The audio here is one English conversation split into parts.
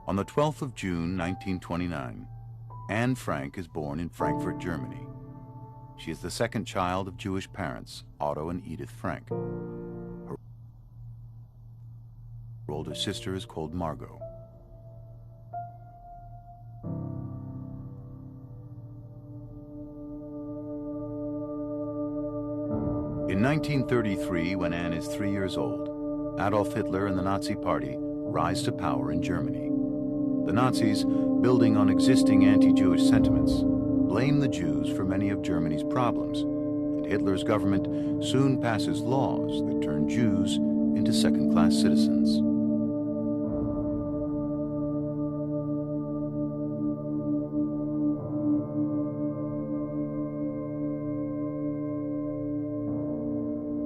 On the 12th of June, 1929, Anne Frank is born in Frankfurt, Germany. She is the second child of Jewish parents, Otto and Edith Frank. Her older sister is called Margot. In 1933, when Anne is 3 years old, Adolf Hitler and the Nazi Party rise to power in Germany. The Nazis, building on existing anti-Jewish sentiments, blame the Jews for many of Germany's problems, and Hitler's government soon passes laws that turn Jews into second-class citizens.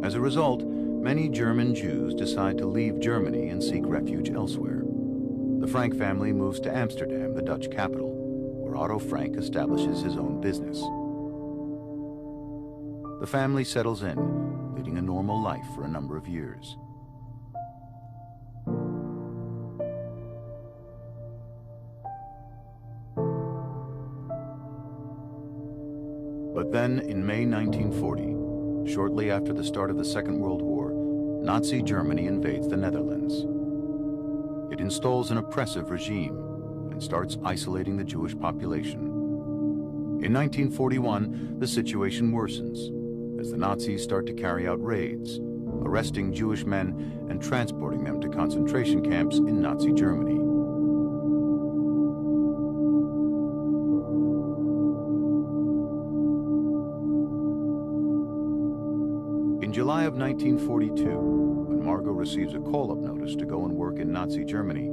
As a result, many German Jews decide to leave Germany and seek refuge elsewhere. The Frank family moves to Amsterdam, the Dutch capital, where Otto Frank establishes his own business. The family settles in, leading a normal life for a number of years. But then, in May 1940, shortly after the start of the Second World War, Nazi Germany invades the Netherlands. It installs an oppressive regime and starts isolating the Jewish population. In 1941, the situation worsens as the Nazis start to carry out raids, arresting Jewish men and transporting them to concentration camps in Nazi Germany. In July of 1942, when Margot receives a call-up notice to go and work in Nazi Germany,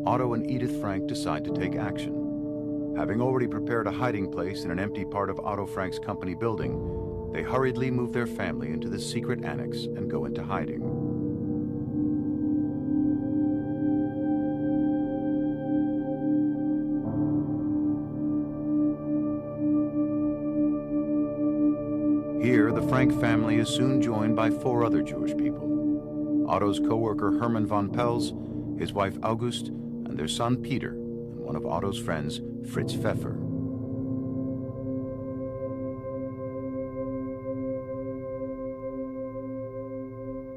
Otto and Edith Frank decide to take action. Having already prepared a hiding place in an empty part of Otto Frank's company building, they hurriedly move their family into the secret annex and go into hiding. Here, the Frank family is soon joined by 4 other Jewish people: Otto's co-worker Hermann von Pels, his wife August, and their son Peter, and one of Otto's friends, Fritz Pfeffer.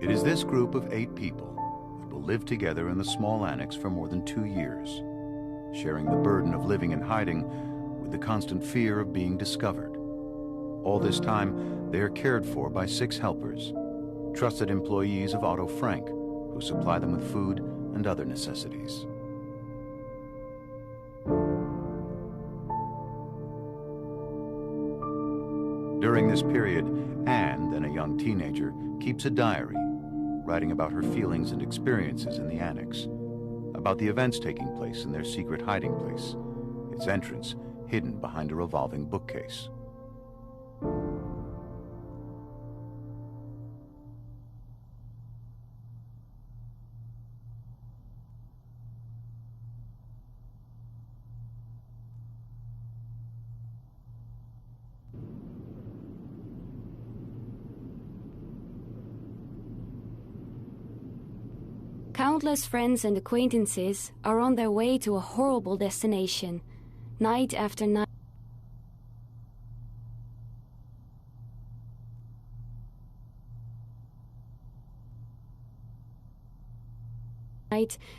It is this group of 8 people that will live together in the small annex for more than 2 years, sharing the burden of living in hiding with the constant fear of being discovered. All this time, they are cared for by 6 helpers, trusted employees of Otto Frank, who supply them with food and other necessities. During this period, Anne, then a young teenager, keeps a diary, writing about her feelings and experiences in the annex, about the events taking place in their secret hiding place, its entrance hidden behind a revolving bookcase. Countless friends and acquaintances are on their way to a horrible destination, night after night.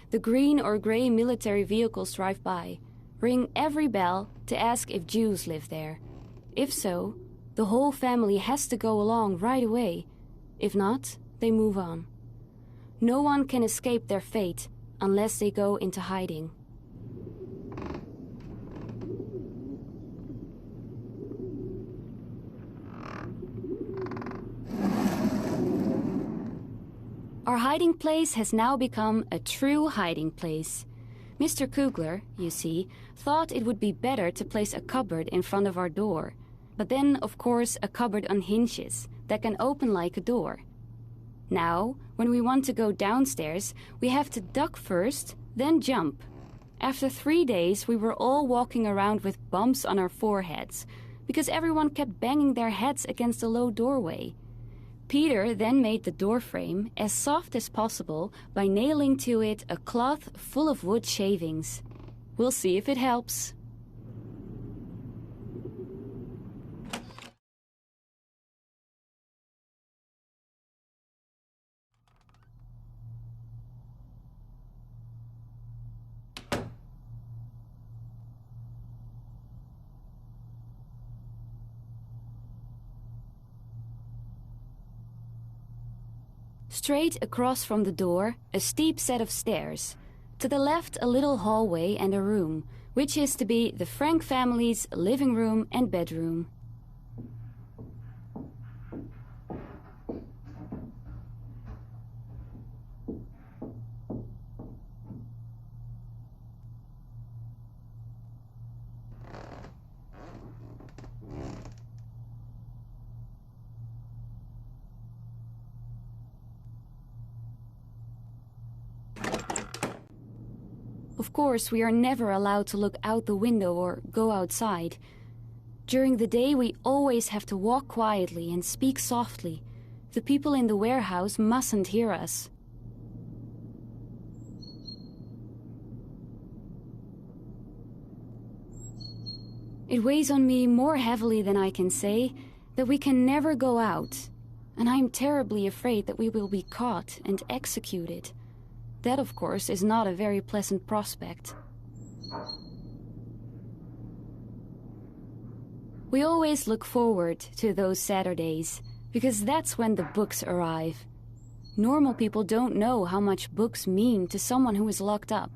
The green or gray military vehicles drive by, ring every bell to ask if Jews live there. If so, the whole family has to go along right away. If not, they move on. No one can escape their fate unless they go into hiding. Our hiding place has now become a true hiding place. Mr. Kugler, you see, thought it would be better to place a cupboard in front of our door. But then, of course, a cupboard on hinges that can open like a door. Now, when we want to go downstairs, we have to duck first, then jump. After 3 days, we were all walking around with bumps on our foreheads, because everyone kept banging their heads against the low doorway. Peter then made the door frame as soft as possible by nailing to it a cloth full of wood shavings. We'll see if it helps. Straight across from the door, a steep set of stairs. To the left, a little hallway and a room, which is to be the Frank family's living room and bedroom. Of course, we are never allowed to look out the window or go outside. During the day, we always have to walk quietly and speak softly. The people in the warehouse mustn't hear us. It weighs on me more heavily than I can say that we can never go out, and I am terribly afraid that we will be caught and executed. That, of course, is not a very pleasant prospect. We always look forward to those Saturdays, because that's when the books arrive. Normal people don't know how much books mean to someone who is locked up.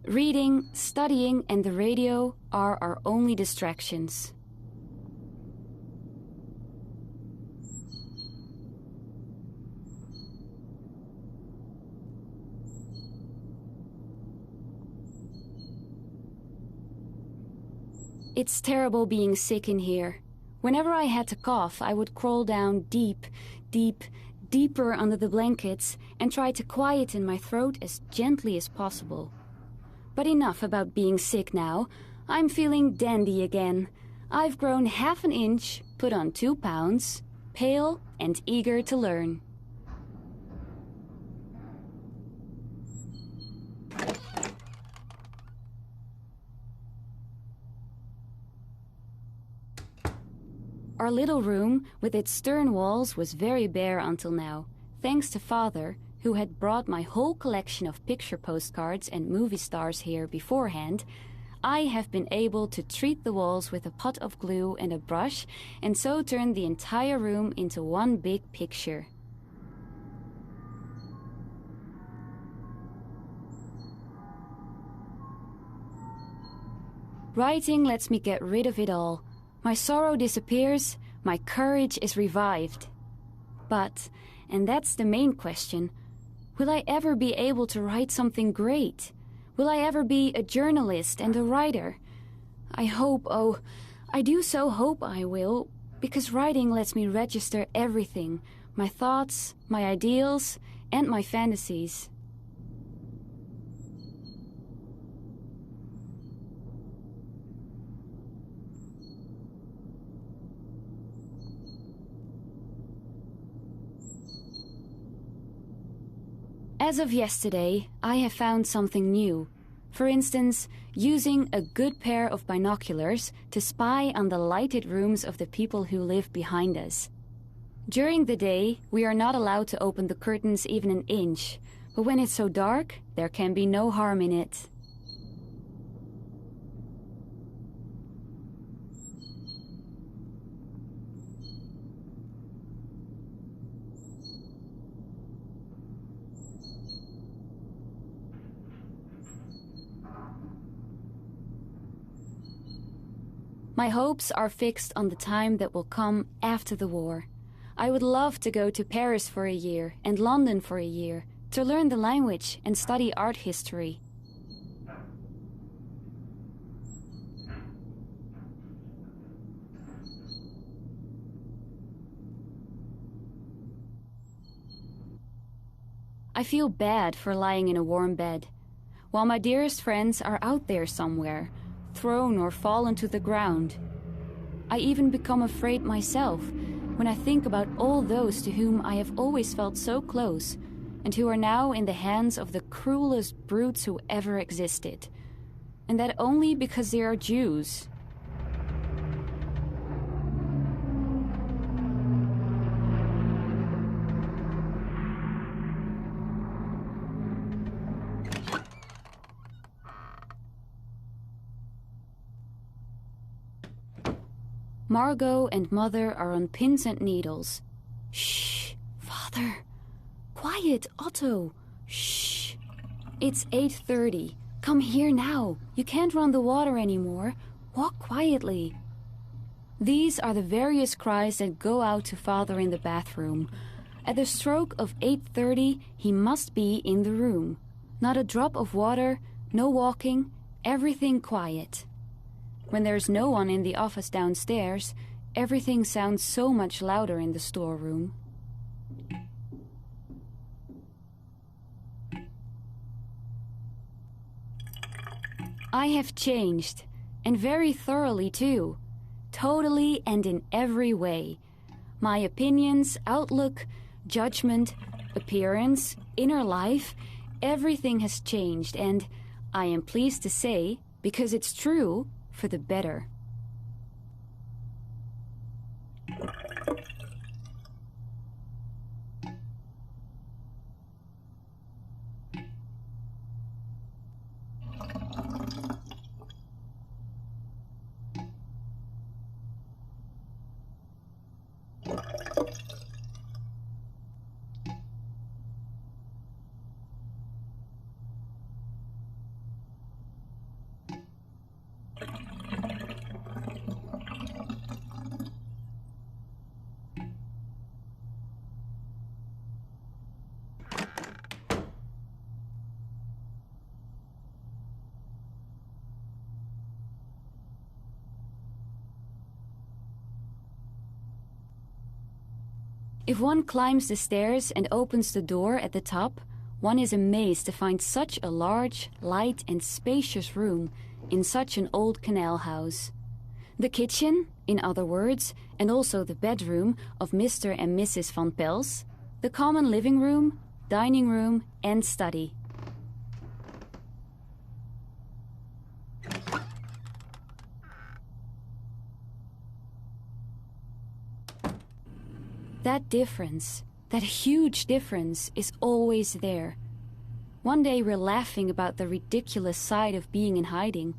Reading, studying, and the radio are our only distractions. It's terrible being sick in here. Whenever I had to cough, I would crawl down deeper under the blankets and try to quieten my throat as gently as possible. But enough about being sick now. I'm feeling dandy again. I've grown half an inch, put on 2 pounds, pale and eager to learn. Our little room, with its stern walls, was very bare until now, thanks to Father, who had brought my whole collection of picture postcards and movie stars here beforehand. I have been able to treat the walls with a pot of glue and a brush, and so turn the entire room into one big picture. Writing lets me get rid of it all. My sorrow disappears, my courage is revived. But, and that's the main question, will I ever be able to write something great? Will I ever be a journalist and a writer? I hope, oh, I do so hope I will, because writing lets me register everything, my thoughts, my ideals, and my fantasies. As of yesterday, I have found something new. For instance, using a good pair of binoculars to spy on the lighted rooms of the people who live behind us. During the day, we are not allowed to open the curtains even an inch, but when it's so dark, there can be no harm in it. My hopes are fixed on the time that will come after the war. I would love to go to Paris for a year and London for a year to learn the language and study art history. I feel bad for lying in a warm bed, while my dearest friends are out there somewhere, thrown or fallen to the ground. I even become afraid myself, when I think about all those to whom I have always felt so close, and who are now in the hands of the cruelest brutes who ever existed. And that only because they are Jews. Margot and Mother are on pins and needles. Shh, Father. Quiet, Otto. Shh. It's 8:30. Come here now. You can't run the water anymore. Walk quietly. These are the various cries that go out to Father in the bathroom. At the stroke of 8:30, he must be in the room. Not a drop of water, no walking, everything quiet. When there's no one in the office downstairs, everything sounds so much louder in the storeroom. I have changed, and very thoroughly too. Totally and in every way. My opinions, outlook, judgment, appearance, inner life, everything has changed, and I am pleased to say, because it's true, for the better. If one climbs the stairs and opens the door at the top, one is amazed to find such a large, light and spacious room in such an old canal house. The kitchen, in other words, and also the bedroom of Mr. and Mrs. Van Pels, the common living room, dining room and study. That difference, that huge difference, is always there. One day we're laughing about the ridiculous side of being in hiding,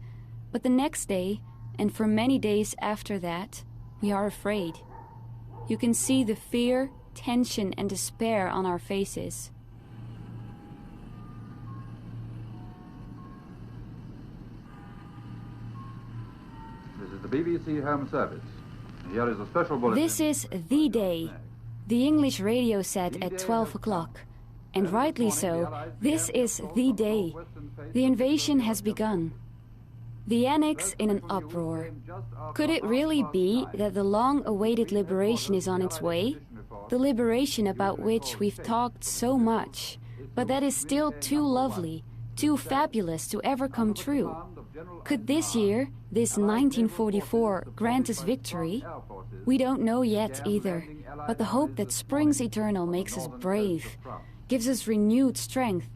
but the next day, and for many days after that, we are afraid. You can see the fear, tension and despair on our faces. This is the BBC Home Service. Here is a special bulletin. This is the day. The English radio said at 12 o'clock. And rightly so, this is the day. The invasion has begun. The Annex in an uproar. Could it really be that the long-awaited liberation is on its way? The liberation about which we've talked so much, but that is still too lovely, too fabulous to ever come true. Could this year, this 1944, grant us victory? We don't know yet either, but the hope that springs eternal makes us brave, gives us renewed strength.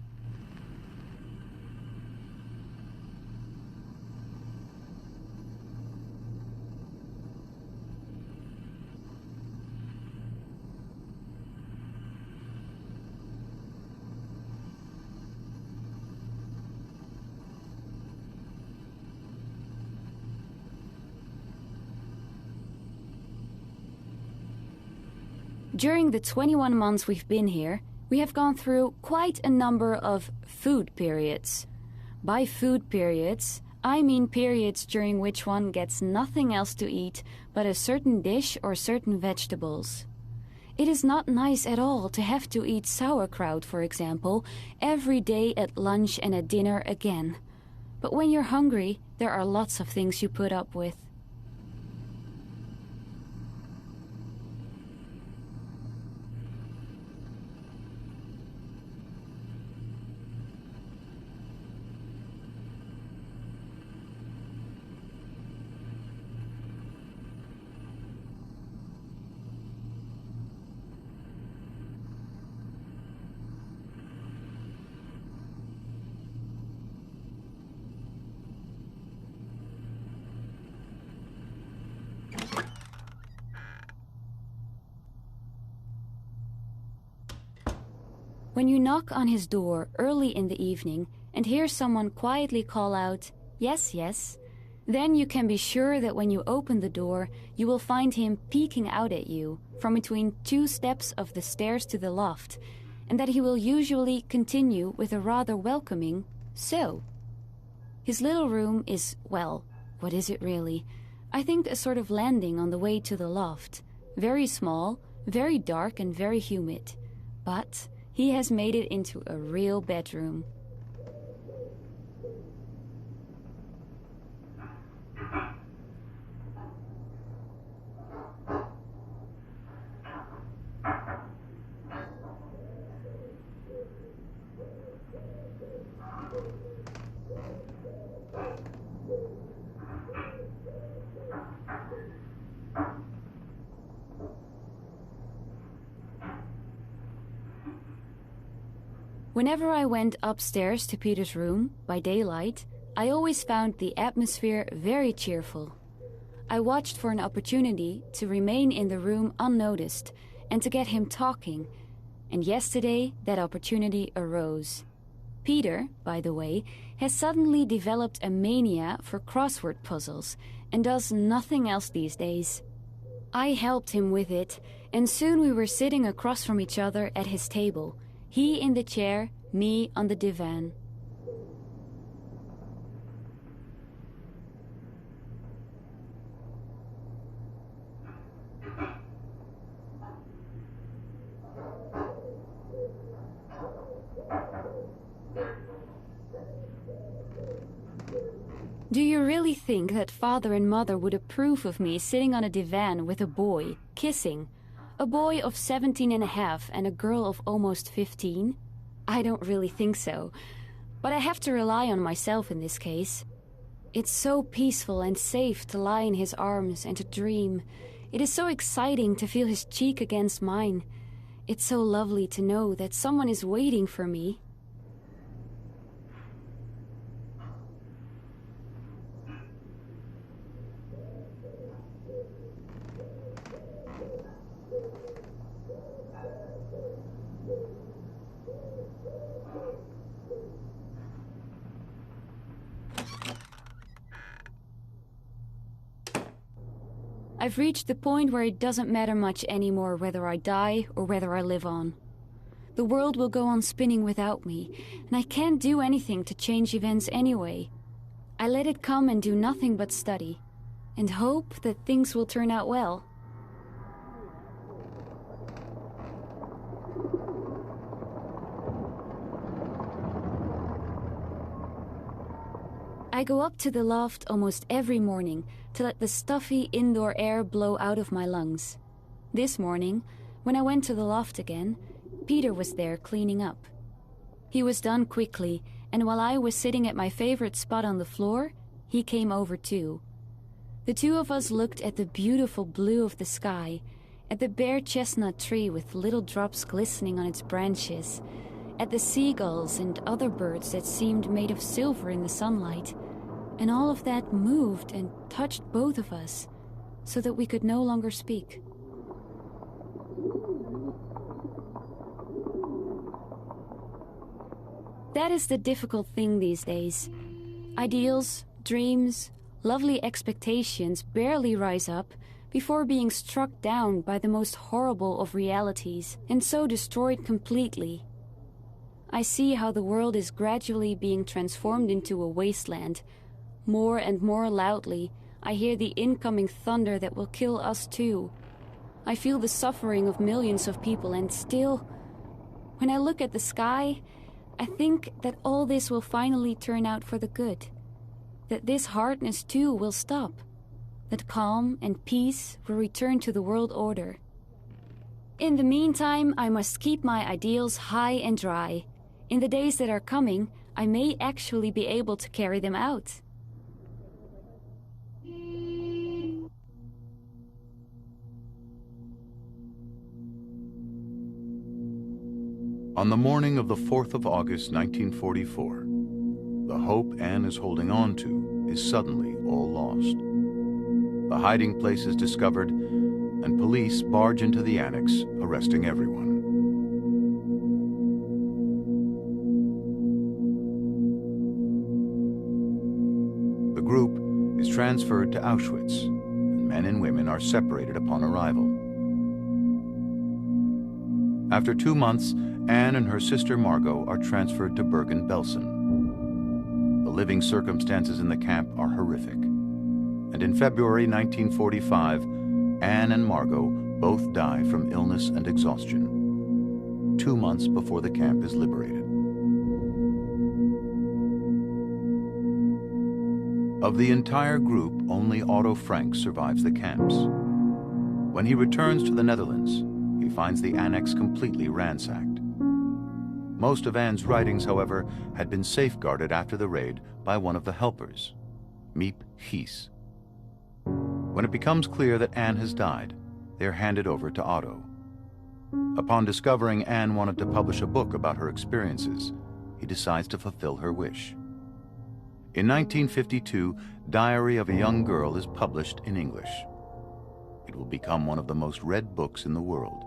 During the 21 months we've been here, we have gone through quite a number of food periods. By food periods, I mean periods during which one gets nothing else to eat but a certain dish or certain vegetables. It is not nice at all to have to eat sauerkraut, for example, every day at lunch and at dinner again. But when you're hungry, there are lots of things you put up with. When you knock on his door early in the evening and hear someone quietly call out, "Yes, yes," then you can be sure that when you open the door, you will find him peeking out at you from between 2 steps of the stairs to the loft, and that he will usually continue with a rather welcoming "So." His little room is, well, what is it really? I think a sort of landing on the way to the loft. Very small, very dark and very humid. But he has made it into a real bedroom. Whenever I went upstairs to Peter's room by daylight, I always found the atmosphere very cheerful. I watched for an opportunity to remain in the room unnoticed and to get him talking, and yesterday that opportunity arose. Peter, by the way, has suddenly developed a mania for crossword puzzles and does nothing else these days. I helped him with it, and soon we were sitting across from each other at his table, he in the chair, me on the divan. Do you really think that father and mother would approve of me sitting on a divan with a boy, kissing? A boy of 17 and a half and a girl of almost 15? I don't really think so. But I have to rely on myself in this case. It's so peaceful and safe to lie in his arms and to dream. It is so exciting to feel his cheek against mine. It's so lovely to know that someone is waiting for me. I've reached the point where it doesn't matter much anymore whether I die or whether I live on. The world will go on spinning without me, and I can't do anything to change events anyway. I let it come and do nothing but study, and hope that things will turn out well. I go up to the loft almost every morning to let the stuffy indoor air blow out of my lungs. This morning, when I went to the loft again, Peter was there cleaning up. He was done quickly, and while I was sitting at my favorite spot on the floor, he came over too. The two of us looked at the beautiful blue of the sky, at the bare chestnut tree with little drops glistening on its branches, at the seagulls and other birds that seemed made of silver in the sunlight, and all of that moved and touched both of us, so that we could no longer speak. That is the difficult thing these days. Ideals, dreams, lovely expectations barely rise up before being struck down by the most horrible of realities, and so destroyed completely. I see how the world is gradually being transformed into a wasteland. More and more loudly, I hear the incoming thunder that will kill us too. I feel the suffering of millions of people, and still, when I look at the sky, I think that all this will finally turn out for the good. That this hardness too will stop. That calm and peace will return to the world order. In the meantime, I must keep my ideals high and dry. In the days that are coming, I may actually be able to carry them out. On the morning of the 4th of August, 1944, the hope Anne is holding on to is suddenly all lost. The hiding place is discovered, and police barge into the annex, arresting everyone. The group is transferred to Auschwitz, and men and women are separated upon arrival. After 2 months, Anne and her sister Margot are transferred to Bergen-Belsen. The living circumstances in the camp are horrific, and in February 1945, Anne and Margot both die from illness and exhaustion, 2 months before the camp is liberated. Of the entire group, only Otto Frank survives the camps. When he returns to the Netherlands, he finds the annex completely ransacked. Most of Anne's writings, however, had been safeguarded after the raid by one of the helpers, Miep Gies. When it becomes clear that Anne has died, they are handed over to Otto. Upon discovering Anne wanted to publish a book about her experiences, he decides to fulfill her wish. In 1952, Diary of a Young Girl is published in English. It will become one of the most read books in the world,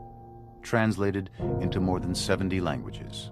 translated into more than 70 languages.